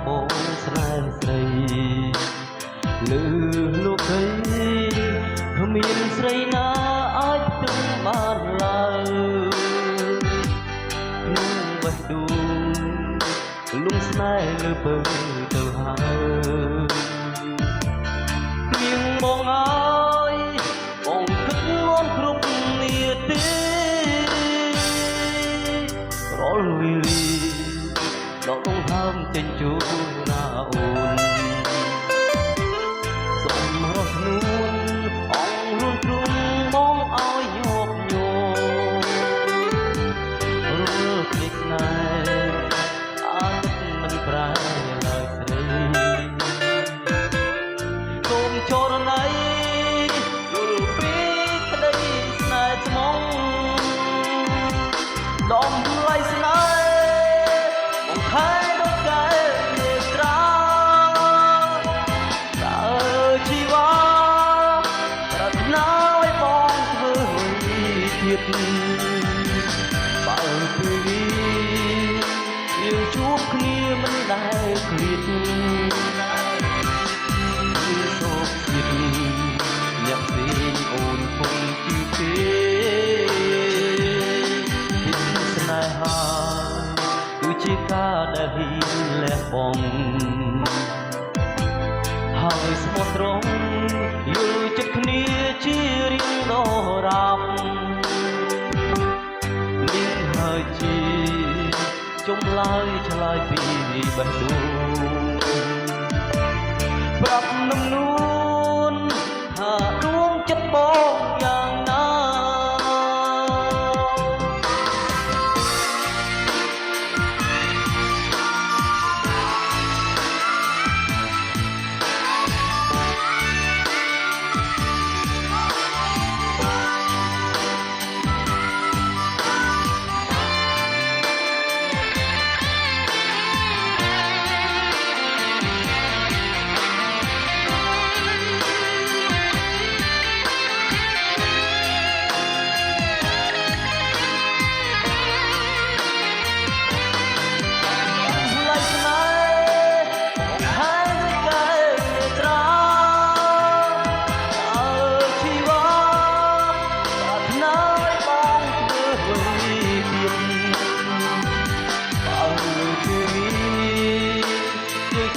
បងស្នេហ៍ស្រីលឺលោកស្រីគ្មានស្រីណាអាចផ្ទឹមបានឡើយក្នុងបេះដូងលំស្នេហ៍លើពើទៅហើយនាងបងអើយបងគិតងន់គ្រប់នាទីរាល់វេលាដកដង្ហើមចេញជួណាអូនសូមរស់នួនអងលួនទ្រុំបងឲ្យញាប់ញ័ររលភ្លេចណែអាណិតមិនប្រែឡើយស្រីសូមចរណៃយល់ពីក្តីស្នេហ៍ស្មងដំឡៃស្នេហ៍បងខែដូចកែនេត្រាតើជីវ៉ាប្រាថ្នាឲ្យបងធ្វើទៀតបើពេលយើងជួបគ្នាមិនដែលឃ្លាតសូកទៀតអ្នកផ្សេងអូនគង់ជឿទេស្នេហាគឺជាការដែលហ៊ានលះបង់ហើយស្មោះត្រង់យល់ចិត្តគ្នាជារៀងដរាបនេះហើយជាចម្លើយឆ្លើយពីបេះដូងប្រាប់នឹងនួនថាដួងចិត្តបងយ៉ាងណា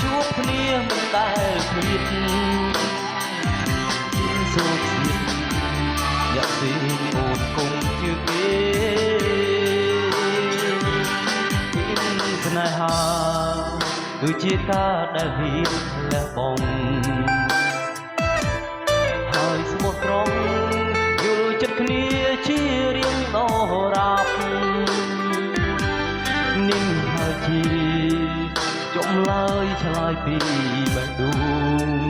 ជួបគ្នាមិនដែលឃ្លាតសូកស្និទ្ធយ៉ាក់ស៊ីអូនគង់ជឿគេស្នេហាគឺជាការដែលហ៊ានលះបង់ហើយស្មោះត្រង់យល់ចិត្តគ្នាជារៀងដរាបនេះហើយជាចម្លើយឆ្លើយពីបេះដូង